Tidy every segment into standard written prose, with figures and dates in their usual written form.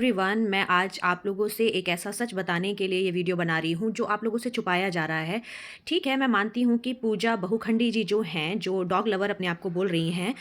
Everyone, मैं आज आप लोगों से एक ऐसा सच बताने के लिए ये वीडियो बना रही हूँ जो आप लोगों से छुपाया जा रहा है। ठीक है, मैं मानती हूँ कि पूजा बहुखंडी जी जो हैं, जो डॉग लवर अपने आप को बोल रही हैं,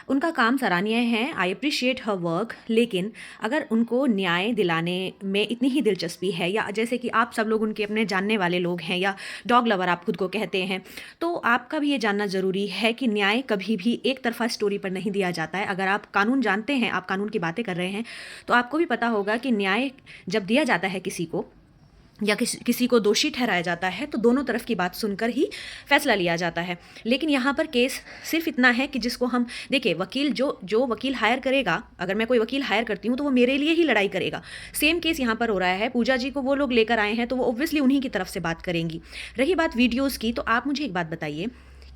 उनका काम सराहनीय है। I appreciate her work. लेकिन अगर उनको न्याय दिलाने में इतनी ही दिलचस्पी है, या जैसे कि आप सब लोग उनके अपने जानने वाले लोग हैं, या डॉग लवर आप खुद को कहते हैं, तो आपका भी ये जानना ज़रूरी है कि न्याय कभी भी एक तरफा स्टोरी पर नहीं दिया जाता है। अगर आप कानून जानते हैं, आप कानून की बातें कर रहे हैं, तो आपको भी पता होगा कि न्याय जब दिया जाता है किसी को, या किसी को दोषी ठहराया जाता है, तो दोनों तरफ की बात सुनकर ही फैसला लिया जाता है। लेकिन यहाँ पर केस सिर्फ इतना है कि जिसको हम देखिए, वकील जो वकील हायर करेगा, अगर मैं कोई वकील हायर करती हूँ तो वो मेरे लिए ही लड़ाई करेगा। सेम केस यहाँ पर हो रहा है। पूजा जी को वो लोग लेकर आए हैं, तो वो ऑब्वियसली उन्हीं की तरफ से बात करेंगी। रही बात वीडियोज़ की, तो आप मुझे एक बात बताइए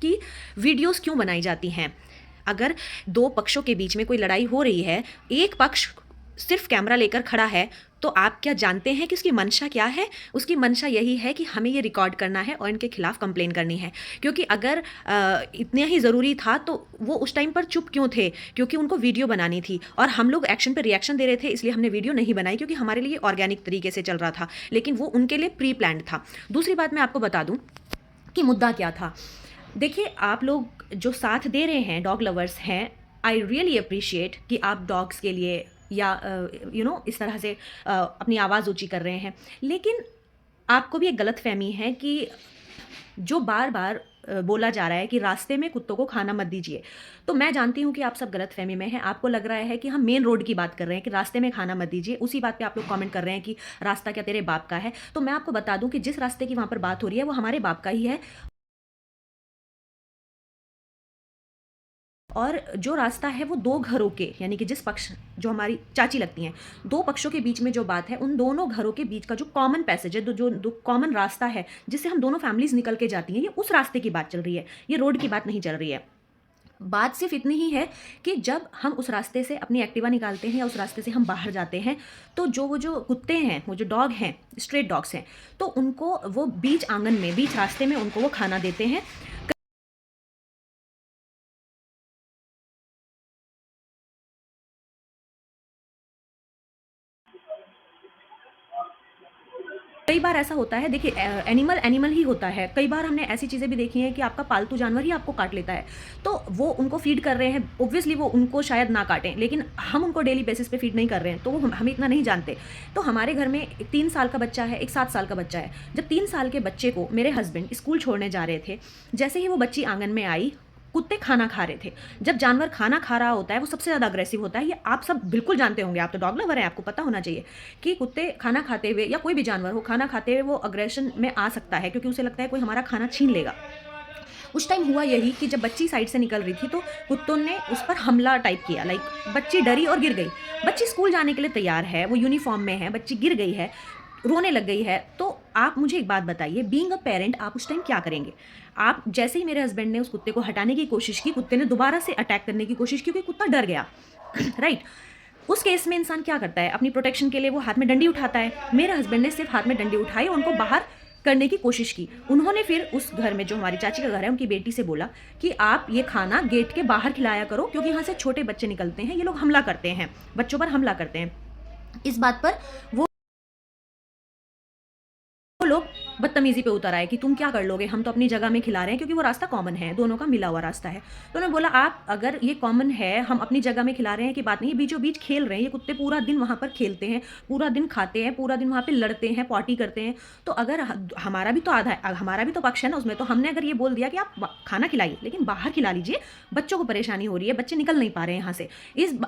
कि वीडियोज़ क्यों बनाई जाती हैं? अगर दो पक्षों के बीच में कोई लड़ाई हो रही है, एक पक्ष सिर्फ कैमरा लेकर खड़ा है, तो आप क्या जानते हैं कि उसकी मंशा क्या है? उसकी मंशा यही है कि हमें ये रिकॉर्ड करना है और इनके खिलाफ कंप्लेन करनी है। क्योंकि अगर इतना ही ज़रूरी था तो वो उस टाइम पर चुप क्यों थे? क्योंकि उनको वीडियो बनानी थी और हम लोग एक्शन पे रिएक्शन दे रहे थे, इसलिए हमने वीडियो नहीं बनाई, क्योंकि हमारे लिए ऑर्गेनिक तरीके से चल रहा था। लेकिन वो उनके लिए प्री प्लान्ड था। दूसरी बात मैं आपको बता दूँ कि मुद्दा क्या था। देखिए, आप लोग जो साथ दे रहे हैं, डॉग लवर्स हैं, आई रियली अप्रिशिएट कि आप डॉग्स के लिए या इस तरह से अपनी आवाज़ ऊँची कर रहे हैं। लेकिन आपको भी एक गलतफ़हमी है कि जो बार-बार बोला जा रहा है कि रास्ते में कुत्तों को खाना मत दीजिए। तो मैं जानती हूँ कि आप सब गलतफ़हमी में हैं। आपको लग रहा है कि हम मेन रोड की बात कर रहे हैं कि रास्ते में खाना मत दीजिए। उसी बात पे आप लोग कमेंट कर रहे हैं कि रास्ता क्या तेरे बाप का है? तो मैं आपको बता दूँ कि जिस रास्ते की वहाँ पर बात हो रही है, वो हमारे बाप का ही है। और जो रास्ता है वो दो घरों के, यानी कि जिस पक्ष, जो हमारी चाची लगती हैं, दो पक्षों के बीच में जो बात है, उन दोनों घरों के बीच का जो कॉमन पैसेज है, जो कॉमन रास्ता है जिससे हम दोनों फैमिलीज निकल के जाती हैं, ये उस रास्ते की बात चल रही है। ये रोड की बात नहीं चल रही है। बात सिर्फ इतनी ही है कि जब हम उस रास्ते से अपनी एक्टिवा निकालते हैं या उस रास्ते से हम बाहर जाते हैं, तो वो जो कुत्ते हैं, वो जो डॉग हैं, स्ट्रेट डॉग्स हैं, तो उनको वो बीच आंगन में, बीच रास्ते में उनको वो खाना देते हैं। कई बार ऐसा होता है, देखिए, एनिमल एनिमल ही होता है। कई बार हमने ऐसी चीज़ें भी देखी हैं कि आपका पालतू जानवर ही आपको काट लेता है, तो वो उनको फीड कर रहे हैं। ऑब्वियसली वो उनको शायद ना काटें, लेकिन हम उनको डेली बेसिस पे फीड नहीं कर रहे हैं, तो वो हम इतना नहीं जानते। तो हमारे घर में एक 3 साल का बच्चा है, एक 7 साल का बच्चा है। जब 3 साल के बच्चे को मेरे हस्बैंड स्कूल छोड़ने जा रहे थे, जैसे ही वो बच्ची आंगन में आई, कुत्ते खाना खा रहे थे। जब जानवर खाना खा रहा होता है, वो सबसे ज़्यादा अग्रेसिव होता है। ये आप सब बिल्कुल जानते होंगे, आप तो डॉग लवर हैं, आपको पता होना चाहिए कि कुत्ते खाना खाते हुए, या कोई भी जानवर हो, खाना खाते हुए वो अग्रेशन में आ सकता है, क्योंकि उसे लगता है कोई हमारा खाना छीन लेगा। उस टाइम हुआ यही कि जब बच्ची साइड से निकल रही थी, तो कुत्तों ने उस पर हमला टाइप किया। लाइक बच्ची डरी और गिर गई। बच्ची स्कूल जाने के लिए तैयार है, वो यूनिफॉर्म में है, बच्ची गिर गई है, रोने लग गई है। तो आप मुझे एक बात बताइए, बीइंग अ पेरेंट आप उस टाइम क्या करेंगे? आप जैसे ही मेरे हस्बैंड ने उस कुत्ते को हटाने की कोशिश की, कुत्ते ने दोबारा से अटैक करने की कोशिश की, क्योंकि कुत्ता डर गया। राइट? उस केस में इंसान क्या करता है? अपनी प्रोटेक्शन के लिए वो हाथ में डंडी उठाता है। मेरे हस्बैंड ने सिर्फ हाथ में डंडी उठाई और उनको बाहर करने की कोशिश की। उन्होंने फिर उस घर में, जो हमारी चाची का घर है, उनकी बेटी से बोला कि आप ये खाना गेट के बाहर खिलाया करो, क्योंकि यहाँ से छोटे बच्चे निकलते हैं, ये लोग हमला करते हैं, बच्चों पर हमला करते हैं। इस बात पर वो लोग बदतमीजी पे उतर आए कि तुम क्या कर लोगे, हम तो अपनी जगह में खिला रहे हैं, क्योंकि वो रास्ता कॉमन है, दोनों का मिला हुआ रास्ता है। तो उन्होंने बोला, आप अगर ये कॉमन है, हम अपनी जगह में खिला रहे हैं की बात नहीं, बीचों बीच खेल रहे हैं। ये कुत्ते पूरा दिन वहाँ पर खेलते हैं, पूरा दिन खाते हैं, पूरा दिन वहाँ पे लड़ते हैं, पॉटी करते हैं। तो अगर हमारा भी तो हमारा भी तो पक्ष है ना उसमें। तो हमने अगर ये बोल दिया कि आप खाना खिलाइए, लेकिन बाहर खिला लीजिए, बच्चों को परेशानी हो रही है, बच्चे निकल नहीं पा रहे हैं यहाँ से।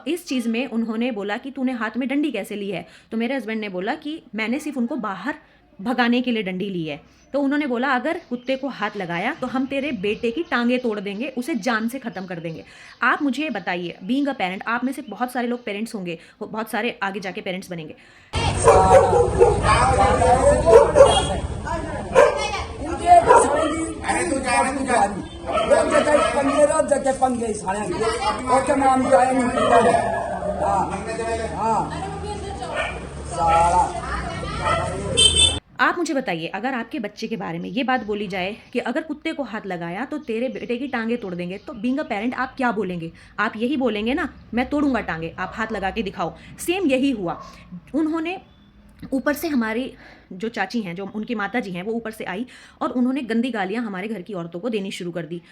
इस चीज़ में उन्होंने बोला कि तूने हाथ में डंडी कैसे ली है? तो मेरे हस्बैंड ने बोला कि मैंने सिर्फ उनको बाहर भगाने के लिए डंडी ली है। तो उन्होंने बोला, अगर कुत्ते को हाथ लगाया तो हम तेरे बेटे की टांगे तोड़ देंगे, उसे जान से ख़त्म कर देंगे। आप मुझे बताइए, बीइंग अ पेरेंट, आप में से बहुत सारे लोग पेरेंट्स होंगे, बहुत सारे आगे जाके पेरेंट्स बनेंगे। आप मुझे बताइए, अगर आपके बच्चे के बारे में ये बात बोली जाए कि अगर कुत्ते को हाथ लगाया तो तेरे बेटे की टांगें तोड़ देंगे, तो बीइंग अ पेरेंट आप क्या बोलेंगे? आप यही बोलेंगे ना, मैं तोड़ूंगा टांगें, आप हाथ लगा के दिखाओ। सेम यही हुआ। उन्होंने ऊपर से, हमारी जो चाची हैं, जो उनकी माता जी हैं, वो ऊपर से आई और उन्होंने गंदी गालियां हमारे घर की औरतों को देनी शुरू कर दी।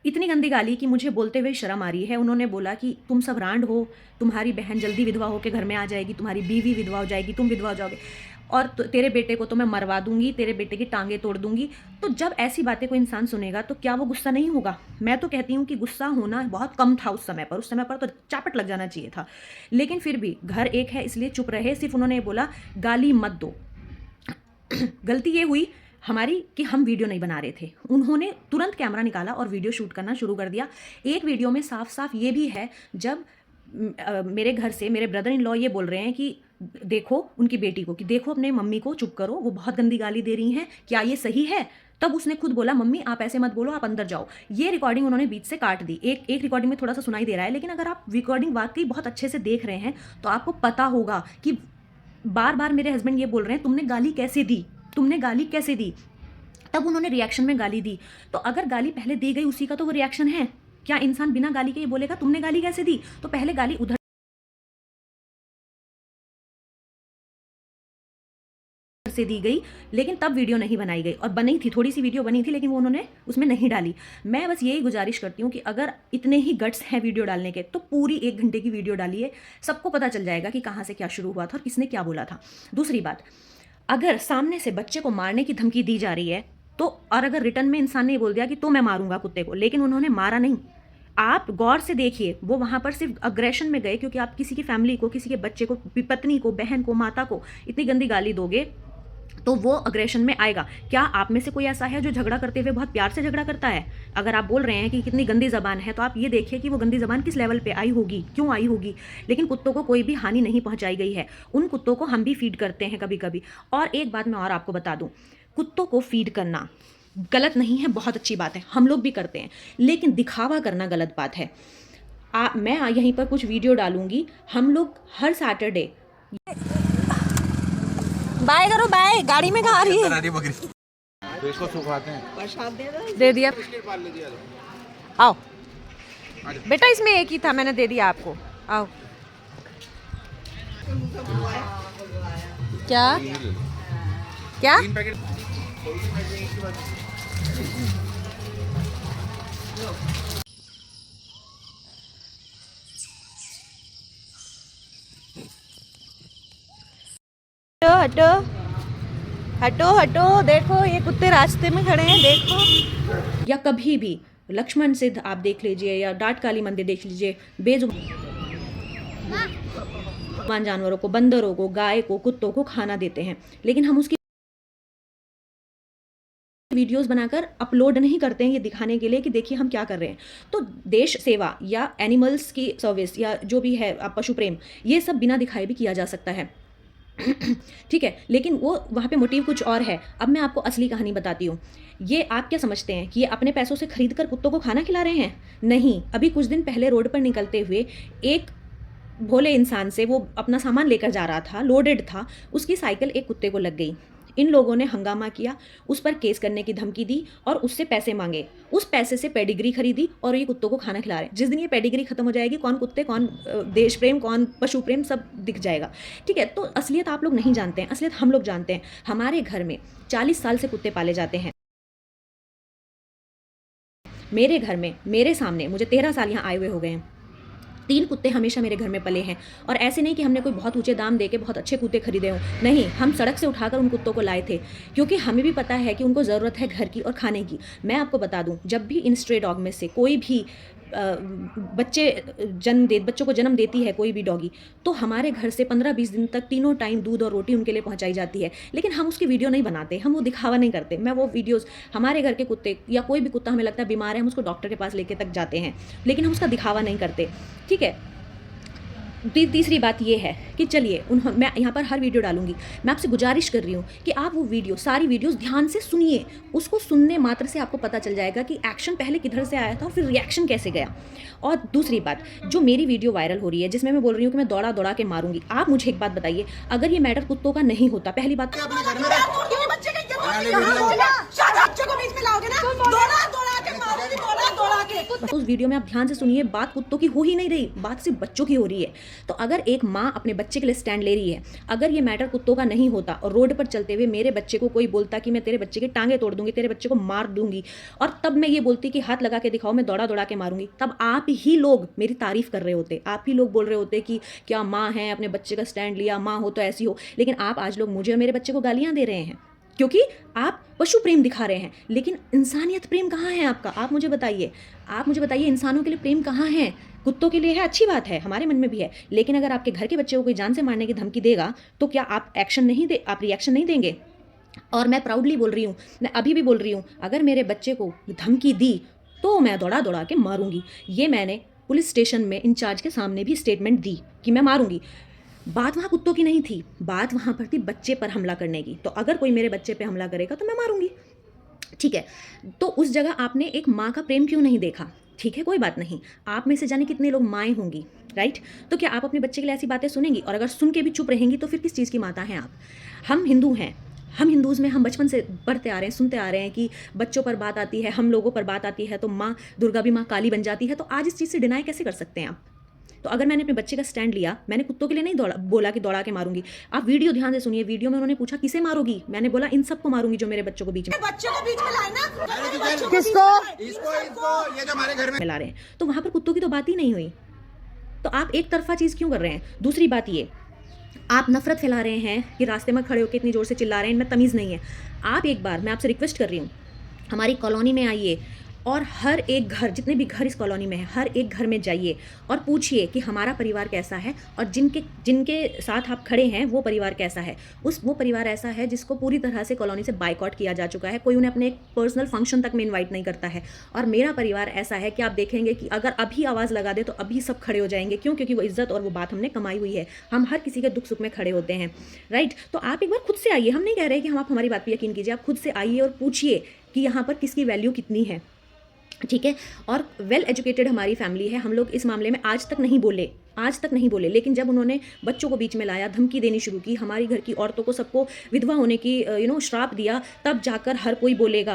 इतनी गंदी गाली कि मुझे बोलते हुए शर्म आ रही है। उन्होंने बोला कि तुम सब रांड हो, तुम्हारी बहन जल्दी विधवा होकर घर में आ जाएगी, तुम्हारी बीवी विधवा हो जाएगी, तुम विधवा हो जाओगे, और तेरे बेटे को तो मैं मरवा दूंगी, तेरे बेटे की टांगें तोड़ दूंगी। तो जब ऐसी बातें कोई इंसान सुनेगा तो क्या वो गुस्सा नहीं होगा? मैं तो कहती हूँ कि गुस्सा होना बहुत कम था उस समय पर तो चापट लग जाना चाहिए था। लेकिन फिर भी घर एक है, इसलिए चुप रहे। सिर्फ उन्होंने बोला गाली मत दो। गलती ये हुई हमारी कि हम वीडियो नहीं बना रहे थे। उन्होंने तुरंत कैमरा निकाला और वीडियो शूट करना शुरू कर दिया। एक वीडियो में साफ साफ ये भी है, जब मेरे घर से मेरे ब्रदर इन लॉ ये बोल रहे हैं कि देखो उनकी बेटी को, कि देखो अपने मम्मी को चुप करो, वो बहुत गंदी गाली दे रही हैं, क्या ये सही है? तब उसने खुद बोला मम्मी आप ऐसे मत बोलो, आप अंदर जाओ। ये रिकॉर्डिंग उन्होंने बीच से काट दी। एक रिकॉर्डिंग में थोड़ा सा सुनाई दे रहा है, लेकिन अगर आप रिकॉर्डिंग वाकई बहुत अच्छे से देख रहे हैं तो आपको पता होगा कि बार बार मेरे हस्बैंड ये बोल रहे हैं तुमने गाली कैसे दी, तुमने गाली कैसे दी। तब उन्होंने रिएक्शन में गाली दी। तो अगर गाली पहले दी गई उसी का तो वो रिएक्शन है। क्या इंसान बिना गाली के ये बोलेगा तुमने गाली कैसे दी? तो पहले गाली उधर से दी गई, लेकिन तब वीडियो नहीं बनाई गई। और बनी थी, थोड़ी सी वीडियो बनी थी, लेकिन वो उन्होंने उसमें नहीं डाली। मैं बस यही गुजारिश करती हूँ कि अगर इतने ही गट्स हैं वीडियो डालने के, तो पूरी 1 घंटे की वीडियो डालिए। सबको पता चल जाएगा कि कहाँ से क्या शुरू हुआ था और किसने क्या बोला था। दूसरी बात, अगर सामने से बच्चे को मारने की धमकी दी जा रही है तो, और अगर रिटर्न में इंसान ने बोल दिया कि तो मैं मारूंगा कुत्ते को, लेकिन उन्होंने मारा नहीं। आप गौर से देखिए, वो वहां पर सिर्फ अग्रेशन में गए, क्योंकि आप किसी की फैमिली को, किसी के बच्चे को, पत्नी को, बहन को, माता को इतनी गंदी गाली दोगे तो वो अग्रेशन में आएगा। क्या आप में से कोई ऐसा है जो झगड़ा करते हुए बहुत प्यार से झगड़ा करता है? अगर आप बोल रहे हैं कि कितनी गंदी ज़बान है, तो आप ये देखिए कि वो गंदी ज़बान किस लेवल पे आई होगी, क्यों आई होगी। लेकिन कुत्तों को कोई भी हानि नहीं पहुंचाई गई है। उन कुत्तों को हम भी फीड करते हैं कभी कभी। और एक बात मैं और आपको बता दूं, कुत्तों को फीड करना गलत नहीं है, बहुत अच्छी बात है, हम लोग भी करते हैं, लेकिन दिखावा करना गलत बात है। मैं यहीं पर कुछ वीडियो डालूंगी। हम लोग हर सैटरडे, बाय करो, बाय। गाड़ी में कहाँ आ रही है? तो इसको सुखाते हैं। दे दिया। आओ बेटा, इसमें एक ही था, मैंने दे दिया आपको। आओ। क्या क्या? 3 पैकेट। हटो हटो हटो, देखो ये कुत्ते रास्ते में खड़े हैं, देखो। या कभी भी लक्ष्मण सिद्ध आप देख लीजिए, या डाट काली मंदिर देख लीजिए, बेजुबान जानवरों को, बंदरों को, गाय को, कुत्तों को खाना देते हैं, लेकिन हम उसकी वीडियोस बनाकर अपलोड नहीं करते हैं ये दिखाने के लिए कि देखिए हम क्या कर रहे हैं। तो देश सेवा या एनिमल्स की सर्विस या जो भी है, पशु प्रेम, ये सब बिना दिखाए भी किया जा सकता है। ठीक है, लेकिन वो वहाँ पे मोटिव कुछ और है। अब मैं आपको असली कहानी बताती हूँ। ये आप क्या समझते हैं कि ये अपने पैसों से खरीद कर कुत्तों को खाना खिला रहे हैं? नहीं। अभी कुछ दिन पहले रोड पर निकलते हुए एक भोले इंसान से, वो अपना सामान लेकर जा रहा था, लोडेड था, उसकी साइकिल एक कुत्ते को लग गई। इन लोगों ने हंगामा किया, उस पर केस करने की धमकी दी और उससे पैसे मांगे। उस पैसे से पेडिग्री खरीदी और ये कुत्तों को खाना खिला रहे हैं। जिस दिन ये पेडिग्री खत्म हो जाएगी, कौन कुत्ते, कौन देश प्रेम, कौन पशु प्रेम, सब दिख जाएगा। ठीक है, तो असलियत आप लोग नहीं जानते हैं, असलियत हम लोग जानते हैं। हमारे घर में 40 साल से कुत्ते पाले जाते हैं। मेरे घर में, मेरे सामने, मुझे 13 साल यहाँ आए हुए हो गए हैं। 3 कुत्ते हमेशा मेरे घर में पले हैं। और ऐसे नहीं कि हमने कोई बहुत ऊंचे दाम देके बहुत अच्छे कुत्ते खरीदे हों, नहीं, हम सड़क से उठाकर उन कुत्तों को लाए थे, क्योंकि हमें भी पता है कि उनको ज़रूरत है घर की और खाने की। मैं आपको बता दूं, जब भी इन स्ट्रे डॉग में से कोई भी बच्चों को जन्म देती है कोई भी डॉगी, तो हमारे घर से 15-20 दिन तक तीनों टाइम दूध और रोटी उनके लिए पहुंचाई जाती है। लेकिन हम उसकी वीडियो नहीं बनाते, हम वो दिखावा नहीं करते। मैं वो वीडियोस, हमारे घर के कुत्ते या कोई भी कुत्ता हमें लगता है बीमार है, हम उसको डॉक्टर के पास लेके तक जाते हैं, लेकिन हम उसका दिखावा नहीं करते। ठीक है, तीसरी बात ये है कि चलिए मैं यहाँ पर हर वीडियो डालूंगी, मैं आपसे गुजारिश कर रही हूँ कि आप वो वीडियो, सारी वीडियोस ध्यान से सुनिए। उसको सुनने मात्र से आपको पता चल जाएगा कि एक्शन पहले किधर से आया था और फिर रिएक्शन कैसे गया। और दूसरी बात, जो मेरी वीडियो वायरल हो रही है जिसमें मैं बोल रही हूँ कि मैं दौड़ा दौड़ा के मारूंगी, आप मुझे एक बात बताइए, अगर ये मैटर कुत्तों का नहीं होता, पहली बात तो उस वीडियो में आप ध्यान से सुनिए, बात कुत्तों की हो ही नहीं रही, बात सिर्फ बच्चों की हो रही है। तो अगर एक माँ अपने बच्चे के लिए स्टैंड ले रही है, अगर ये मैटर कुत्तों का नहीं होता और रोड पर चलते हुए मेरे बच्चे को कोई बोलता कि मैं तेरे बच्चे की टांगे तोड़ दूंगी, तेरे बच्चे को मार दूंगी, और तब मैं ये बोलती कि हाथ लगा के दिखाओ, मैं दौड़ा दौड़ा के मारूंगी, तब आप ही लोग मेरी तारीफ कर रहे होते, आप ही लोग बोल रहे होते कि क्या माँ है, अपने बच्चे का स्टैंड लिया, माँ हो तो ऐसी हो। लेकिन आप आज लोग मुझे और मेरे बच्चे को गालियां दे रहे हैं क्योंकि आप पशु प्रेम दिखा रहे हैं, लेकिन इंसानियत प्रेम कहाँ है आपका? आप मुझे बताइए इंसानों के लिए प्रेम कहाँ है? कुत्तों के लिए है, अच्छी बात है, हमारे मन में भी है, लेकिन अगर आपके घर के बच्चे को कोई जान से मारने की धमकी देगा तो क्या आप रिएक्शन नहीं देंगे? और मैं प्राउडली बोल रही हूँ, मैं अभी भी बोल रही हूँ, अगर मेरे बच्चे को धमकी दी तो मैं दौड़ा दौड़ा के मारूंगी। ये मैंने पुलिस स्टेशन में इंचार्ज के सामने भी स्टेटमेंट दी कि मैं मारूंगी। बात वहाँ कुत्तों की नहीं थी, बात वहाँ पर थी बच्चे पर हमला करने की। तो अगर कोई मेरे बच्चे पे हमला करेगा तो मैं मारूंगी, ठीक है? तो उस जगह आपने एक माँ का प्रेम क्यों नहीं देखा? ठीक है, कोई बात नहीं, आप में से जाने कितने लोग माएँ होंगी, राइट? तो क्या आप अपने बच्चे के लिए ऐसी बातें सुनेंगी? और अगर सुन के भी चुप रहेंगी तो फिर किस चीज़ की माता हैं आप? हम हिंदू हैं, हम हिंदूज़ में हम बचपन से पढ़ते आ रहे हैं, सुनते आ रहे हैं कि बच्चों पर बात आती है, हम लोगों पर बात आती है तो माँ दुर्गा भी माँ काली बन जाती है। तो आज इस चीज़ से डिनाई कैसे कर सकते हैं आप? तो अगर मैंने अपने बच्चे का स्टैंड लिया, मैंने कुत्तों के लिए नहीं बोला कि दौड़ा के मारूंगी। आप वीडियो ध्यान से सुनिए, वीडियो में उन्होंने पूछा किसे मारोगी, मैंने बोला इन सबको मारूंगी जो मेरे बच्चों को बीच में किसको? इसको ये जो हमारे घर में मिला रहे हैं। तो वहां पर कुत्तों की तो बात ही नहीं हुई। तो आप एक तरफा चीज़ क्यों कर रहे हैं? दूसरी बात ये, आप नफरत फैला रहे हैं कि रास्ते में खड़े होकर इतनी जोर से चिल्ला रहे हैं, इनमें तमीज़ नहीं है। आप एक बार, मैं आपसे रिक्वेस्ट कर रही हूँ, हमारी कॉलोनी में आइए और हर एक घर, जितने भी घर इस कॉलोनी में है, हर एक घर में जाइए और पूछिए कि हमारा परिवार कैसा है और जिनके साथ आप खड़े हैं वो परिवार कैसा है। वो परिवार ऐसा है जिसको पूरी तरह से कॉलोनी से बाइकआउट किया जा चुका है, कोई उन्हें अपने एक पर्सनल फंक्शन तक में इन्वाइट नहीं करता है। और मेरा परिवार ऐसा है कि आप देखेंगे कि अगर अभी आवाज़ लगा दे तो अभी सब खड़े हो जाएंगे। क्यों? क्योंकि वो इज्जत और वो बात हमने कमाई हुई है, हम हर किसी के दुख सुख में खड़े होते हैं, राइट? तो आप एक बार खुद से आइए, हम नहीं कह रहे कि हम आप हमारी बात पर यकीन कीजिए, आप खुद से आइए और पूछिए कि यहाँ पर किसकी वैल्यू कितनी है, ठीक है? और वेल एजुकेटेड हमारी फैमिली है, हम लोग इस मामले में आज तक नहीं बोले, लेकिन जब उन्होंने बच्चों को बीच में लाया, धमकी देनी शुरू की, हमारी घर की औरतों को सबको विधवा होने की श्राप दिया, तब जाकर हर कोई बोलेगा।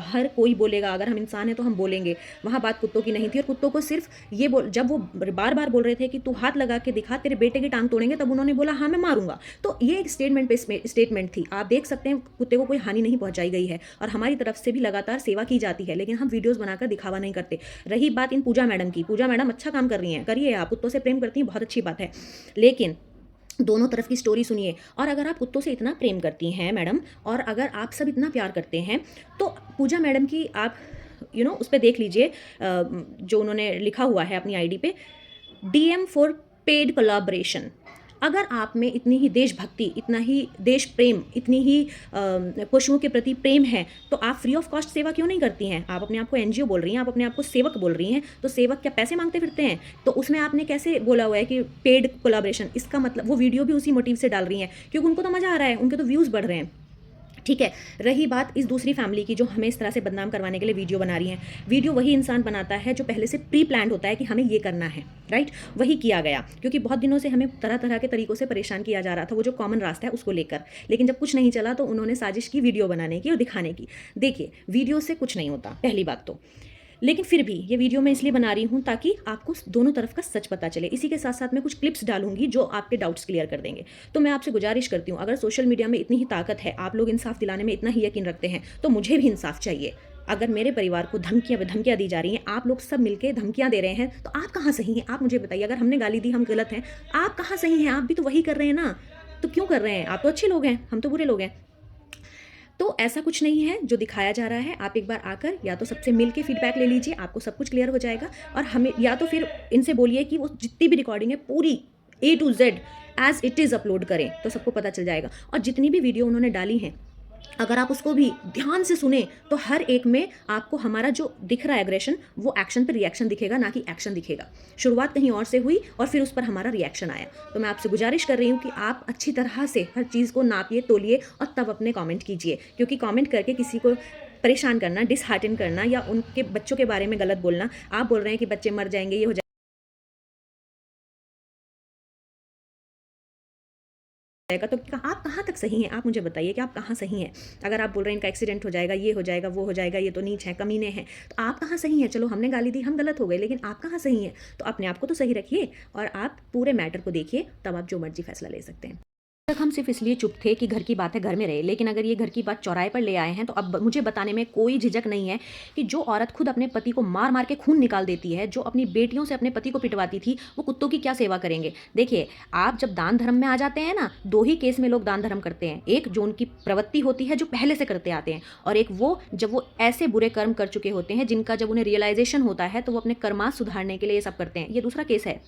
अगर हम इंसान हैं तो हम बोलेंगे। वहाँ बात कुत्तों की नहीं थी। और कुत्तों को सिर्फ ये जब वो बार बार बोल रहे थे कि तू हाथ लगा के दिखा, तेरे बेटे की टांग तोड़ेंगे, तब उन्होंने बोला हाँ मैं मारूंगा। तो ये एक स्टेटमेंट थी। आप देख सकते हैं कुत्ते को कोई हानि नहीं पहुंचाई गई है और हमारी तरफ से भी लगातार सेवा की जाती है, लेकिन हम वीडियोज़ बनाकर दिखावा नहीं करते। रही बात इन पूजा मैडम की, पूजा मैडम अच्छा काम कर रही हैं, करिए, आप कुत्तों से प्रेम करती हैं, बहुत अच्छी बात है, लेकिन दोनों तरफ की स्टोरी सुनिए। और अगर आप कुत्तों से इतना प्रेम करती हैं मैडम, और अगर आप सब इतना प्यार करते हैं, तो पूजा मैडम की आप उस पर देख लीजिए, जो उन्होंने लिखा हुआ है अपनी आईडी पे, DM फॉर पेड कोलैबोरेशन। अगर आप में इतनी ही देशभक्ति, इतना ही देश प्रेम, इतनी ही पशुओं के प्रति प्रेम है, तो आप फ्री ऑफ कॉस्ट सेवा क्यों नहीं करती हैं? आप अपने आप को NGO बोल रही हैं, आप अपने आप को सेवक बोल रही हैं, तो सेवक क्या पैसे मांगते फिरते हैं? तो उसमें आपने कैसे बोला हुआ है कि पेड कोलैबोरेशन? इसका मतलब वो वीडियो भी उसी मोटिव से डाल रही हैं क्योंकि उनको तो मज़ा आ रहा है, उनके तो व्यूज़ बढ़ रहे हैं, ठीक है? रही बात इस दूसरी फैमिली की जो हमें इस तरह से बदनाम करवाने के लिए वीडियो बना रही हैं, वीडियो वही इंसान बनाता है जो पहले से प्री प्लान्ड होता है कि हमें ये करना है, राइट? वही किया गया, क्योंकि बहुत दिनों से हमें तरह तरह के तरीकों से परेशान किया जा रहा था, वो जो कॉमन रास्ता है उसको लेकर। लेकिन जब कुछ नहीं चला तो उन्होंने साजिश की वीडियो बनाने की और दिखाने की। देखिए, वीडियो से कुछ नहीं होता, पहली बात तो, लेकिन फिर भी ये वीडियो मैं इसलिए बना रही हूँ ताकि आपको दोनों तरफ का सच पता चले। इसी के साथ साथ मैं कुछ क्लिप्स डालूंगी जो आपके डाउट्स क्लियर कर देंगे। तो मैं आपसे गुजारिश करती हूँ, अगर सोशल मीडिया में इतनी ही ताकत है, आप लोग इंसाफ दिलाने में इतना ही यकीन रखते हैं, तो मुझे भी इंसाफ चाहिए। अगर मेरे परिवार को धमकियाँ दी जा रही हैं, आप लोग सब मिलकर धमकियाँ दे रहे हैं, तो आप कहाँ सही हैं? आप मुझे बताइए। अगर हमने गाली दी, हम गलत हैं, आप कहाँ सही हैं? आप भी तो वही कर रहे हैं ना, तो क्यों कर रहे हैं? आप तो अच्छे लोग हैं, हम तो बुरे लोग हैं। तो ऐसा कुछ नहीं है जो दिखाया जा रहा है। आप एक बार आकर या तो सबसे मिल के फीडबैक ले लीजिए, आपको सब कुछ क्लियर हो जाएगा। और हमें या तो फिर इनसे बोलिए कि वो जितनी भी रिकॉर्डिंग है पूरी A to Z as it is upload करें, तो सबको पता चल जाएगा। और जितनी भी वीडियो उन्होंने डाली हैं अगर आप उसको भी ध्यान से सुने तो हर एक में आपको हमारा जो दिख रहा है एग्रेशन, वो एक्शन पे रिएक्शन दिखेगा, ना कि एक्शन दिखेगा। शुरुआत कहीं और से हुई और फिर उस पर हमारा रिएक्शन आया। तो मैं आपसे गुजारिश कर रही हूँ कि आप अच्छी तरह से हर चीज़ को नापिए, तोलिए और तब अपने कमेंट कीजिए, क्योंकि कमेंट करके किसी को परेशान करना, डिसहार्टन करना या उनके बच्चों के बारे में गलत बोलना, आप बोल रहे हैं कि बच्चे मर जाएंगे, ये हो जाएगा, तो आप कहाँ तक सही हैं? आप मुझे बताइए कि आप कहाँ सही हैं? अगर आप बोल रहे हैं इनका एक्सीडेंट हो जाएगा, ये हो जाएगा, वो हो जाएगा, ये तो नीच हैं, कमीने हैं, तो आप कहाँ सही हैं? चलो हमने गाली दी, हम गलत हो गए, लेकिन आप कहाँ सही हैं? तो अपने आप को तो सही रखिए और आप पूरे मैटर को देखिए, तब आप जो मर्जी फैसला ले सकते हैं। तक हम सिर्फ इसलिए चुप थे कि घर की बात है, घर में रहे, लेकिन अगर ये घर की बात चौराहे पर ले आए हैं तो अब मुझे बताने में कोई झिझक नहीं है कि जो औरत खुद अपने पति को मार मार के खून निकाल देती है, जो अपनी बेटियों से अपने पति को पिटवाती थी, वो कुत्तों की क्या सेवा करेंगे। देखिए, आप जब दान धर्म में आ जाते हैं ना, दो ही केस में लोग दान धर्म करते हैं। एक जो उनकी प्रवृत्ति होती है जो पहले से करते आते हैं, और एक वो जब वो ऐसे बुरे कर्म कर चुके होते हैं जिनका जब उन्हें रियलाइजेशन होता है तो वो अपने कर्मास सुधारने के लिए ये सब करते हैं। ये दूसरा केस है।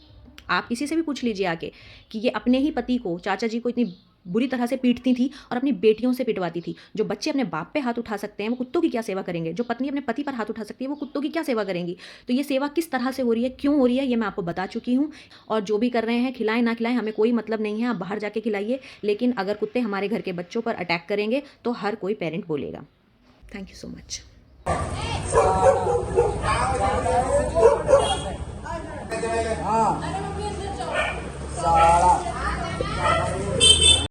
आप किसी से भी पूछ लीजिए आके कि ये अपने ही पति को, चाचा जी को इतनी बुरी तरह से पीटती थी और अपनी बेटियों से पिटवाती थी। जो बच्चे अपने बाप पे हाथ उठा सकते हैं वो कुत्तों की क्या सेवा करेंगे? जो पत्नी अपने पति पर हाथ उठा सकती है वो कुत्तों की क्या सेवा करेंगी? तो ये सेवा किस तरह से हो रही है, क्यों हो रही है, ये मैं आपको बता चुकी हूँ। और जो भी कर रहे हैं, खिलाएं ना खिलाएं, हमें कोई मतलब नहीं है, आप बाहर जाके खिलाइए, लेकिन अगर कुत्ते हमारे घर के बच्चों पर अटैक करेंगे तो हर कोई पेरेंट बोलेगा। Thank you so much.